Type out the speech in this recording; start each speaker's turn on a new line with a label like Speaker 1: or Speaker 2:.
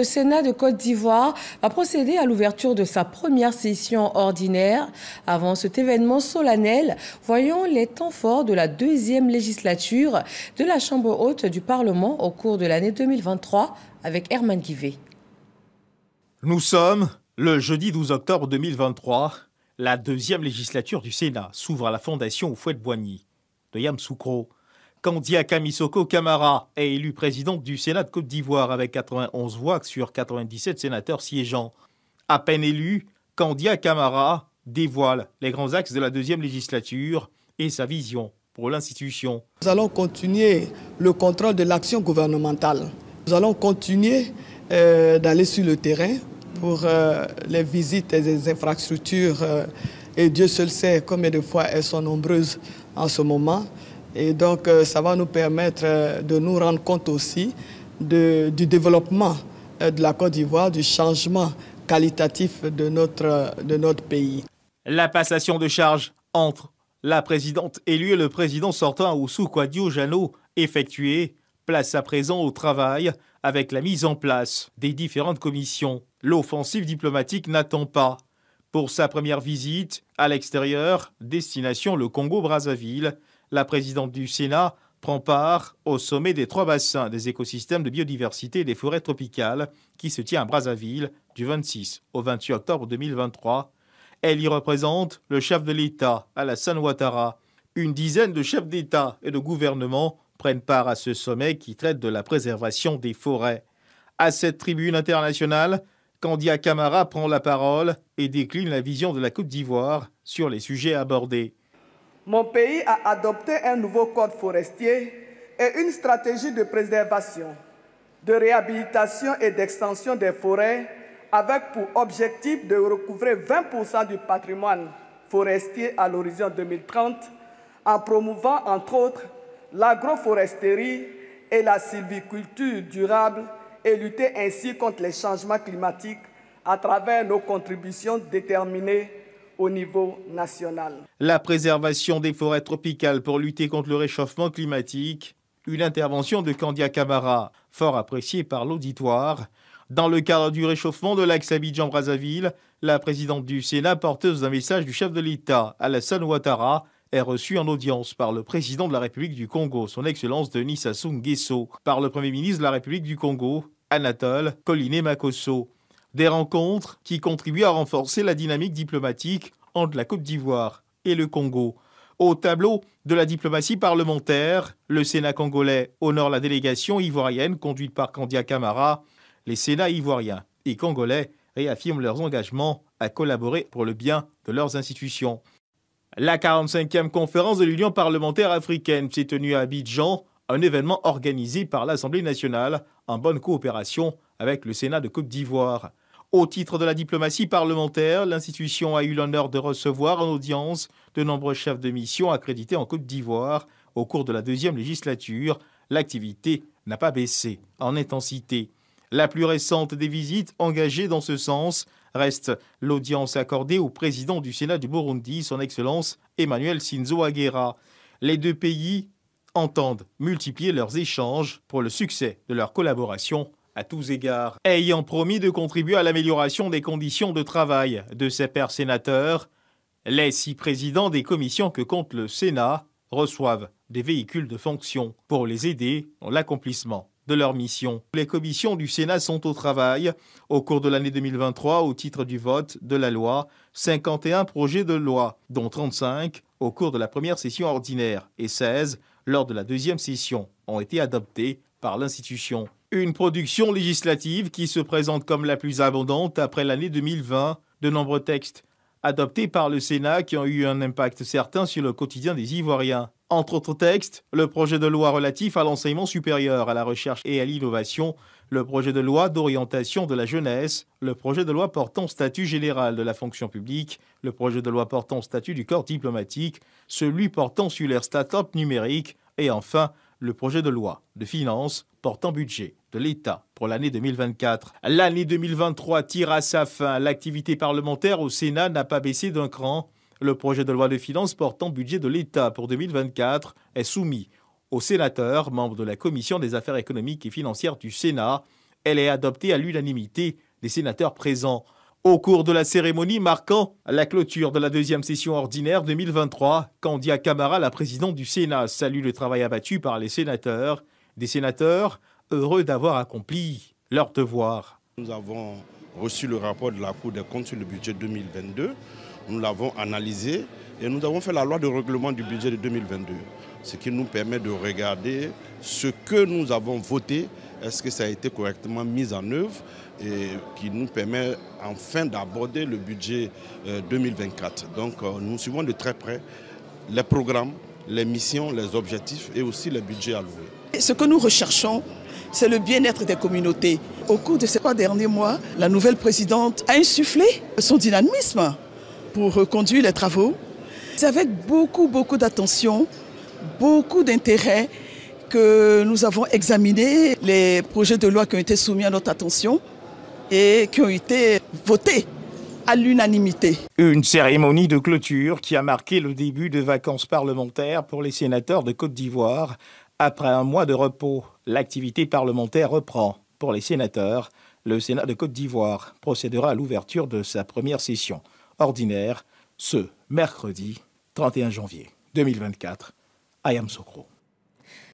Speaker 1: Sénat de Côte d'Ivoire a procédé à l'ouverture de sa première session ordinaire. Avant cet événement solennel, voyons les temps forts de la deuxième législature de la Chambre haute du Parlement au cours de l'année 2023 avec Herman Guivet.
Speaker 2: Nous sommes le jeudi 12 octobre 2023. La deuxième législature du Sénat s'ouvre à la fondation Houphouët-Boigny de Yamoussoukro. Kandia Kamisoko Camara est élue présidente du Sénat de Côte d'Ivoire avec 91 voix sur 97 sénateurs siégeants. À peine élue, Kandia Camara dévoile les grands axes de la deuxième législature et sa vision pour l'institution.
Speaker 3: Nous allons continuer le contrôle de l'action gouvernementale. Nous allons continuer d'aller sur le terrain pour les visites des infrastructures. Et Dieu seul sait combien de fois elles sont nombreuses en ce moment. Et donc, ça va nous permettre de nous rendre compte aussi du développement de la Côte d'Ivoire, du changement qualitatif de notre pays.
Speaker 2: La passation de charge entre la présidente élue et le président sortant Oussou Kwadio-Jano effectuée, place à présent au travail avec la mise en place des différentes commissions. L'offensive diplomatique n'attend pas. Pour sa première visite à l'extérieur, destination le Congo-Brazzaville, la présidente du Sénat prend part au sommet des 3 bassins des écosystèmes de biodiversité et des forêts tropicales qui se tient à Brazzaville du 26 au 28 octobre 2023. Elle y représente le chef de l'État, Alassane Ouattara. Une dizaine de chefs d'État et de gouvernement prennent part à ce sommet qui traite de la préservation des forêts. À cette tribune internationale, Kandia Camara prend la parole et décline la vision de la Côte d'Ivoire sur les sujets abordés.
Speaker 4: Mon pays a adopté un nouveau code forestier et une stratégie de préservation, de réhabilitation et d'extension des forêts avec pour objectif de recouvrer 20% du patrimoine forestier à l'horizon 2030 en promouvant entre autres l'agroforesterie et la sylviculture durable et lutter ainsi contre les changements climatiques à travers nos contributions déterminées au niveau national.
Speaker 2: La préservation des forêts tropicales pour lutter contre le réchauffement climatique, une intervention de Kandia Camara, fort appréciée par l'auditoire. Dans le cadre du réchauffement de l'axe Abidjan-Brazzaville, la présidente du Sénat, porteuse d'un message du chef de l'État, Alassane Ouattara, est reçue en audience par le président de la République du Congo, son Excellence Denis Sassou Nguesso, par le Premier ministre de la République du Congo, Anatole Koliné-Makosso. Des rencontres qui contribuent à renforcer la dynamique diplomatique entre la Côte d'Ivoire et le Congo. Au tableau de la diplomatie parlementaire, le Sénat congolais honore la délégation ivoirienne conduite par Kandia Camara. Les Sénats ivoiriens et congolais réaffirment leurs engagements à collaborer pour le bien de leurs institutions. La 45e conférence de l'Union parlementaire africaine s'est tenue à Abidjan, un événement organisé par l'Assemblée nationale en bonne coopération avec le Sénat de Côte d'Ivoire. Au titre de la diplomatie parlementaire, l'institution a eu l'honneur de recevoir en audience de nombreux chefs de mission accrédités en Côte d'Ivoire. Au cours de la deuxième législature, l'activité n'a pas baissé en intensité. La plus récente des visites engagées dans ce sens reste l'audience accordée au président du Sénat du Burundi, son Excellence Emmanuel Sinzo Aguera. Les deux pays entendent multiplier leurs échanges pour le succès de leur collaboration à tous égards. Ayant promis de contribuer à l'amélioration des conditions de travail de ses pairs sénateurs, les 6 présidents des commissions que compte le Sénat reçoivent des véhicules de fonction pour les aider dans l'accomplissement de leur mission. Les commissions du Sénat sont au travail. Au cours de l'année 2023, au titre du vote de la loi, 51 projets de loi, dont 35 au cours de la première session ordinaire et 16 lors de la deuxième session, ont été adoptés par l'institution. Une production législative qui se présente comme la plus abondante après l'année 2020. De nombreux textes adoptés par le Sénat qui ont eu un impact certain sur le quotidien des Ivoiriens. Entre autres textes, le projet de loi relatif à l'enseignement supérieur, à la recherche et à l'innovation, le projet de loi d'orientation de la jeunesse, le projet de loi portant statut général de la fonction publique, le projet de loi portant statut du corps diplomatique, celui portant sur les start-up numériques et enfin le projet de loi de finances portant budget de l'État pour l'année 2024. L'année 2023 tire à sa fin. L'activité parlementaire au Sénat n'a pas baissé d'un cran. Le projet de loi de finances portant budget de l'État pour 2024 est soumis aux sénateurs, membres de la Commission des affaires économiques et financières du Sénat, Elle est adoptée à l'unanimité des sénateurs présents. Au cours de la cérémonie marquant la clôture de la deuxième session ordinaire 2023, Candia Camara, la présidente du Sénat, salue le travail abattu par les sénateurs. Des sénateurs heureux d'avoir accompli leur devoir.
Speaker 5: Nous avons reçu le rapport de la Cour des comptes sur le budget 2022. Nous l'avons analysé et nous avons fait la loi de règlement du budget de 2022. Ce qui nous permet de regarder ce que nous avons voté, est-ce que ça a été correctement mis en œuvre et qui nous permet enfin d'aborder le budget 2024. Donc nous suivons de très près les programmes, les missions, les objectifs et aussi les budgets alloués.
Speaker 3: Ce que nous recherchons, c'est le bien-être des communautés. Au cours de ces 3 derniers mois, la nouvelle présidente a insufflé son dynamisme pour conduire les travaux. C'est avec beaucoup d'attention, beaucoup d'intérêt que nous avons examiné les projets de loi qui ont été soumis à notre attention et qui ont été votés à l'unanimité.
Speaker 2: Une cérémonie de clôture qui a marqué le début de vacances parlementaires pour les sénateurs de Côte d'Ivoire. Après un mois de repos, l'activité parlementaire reprend. Pour les sénateurs, le Sénat de Côte d'Ivoire procédera à l'ouverture de sa première session ordinaire ce mercredi 31 janvier 2024 à Yamoussoukro.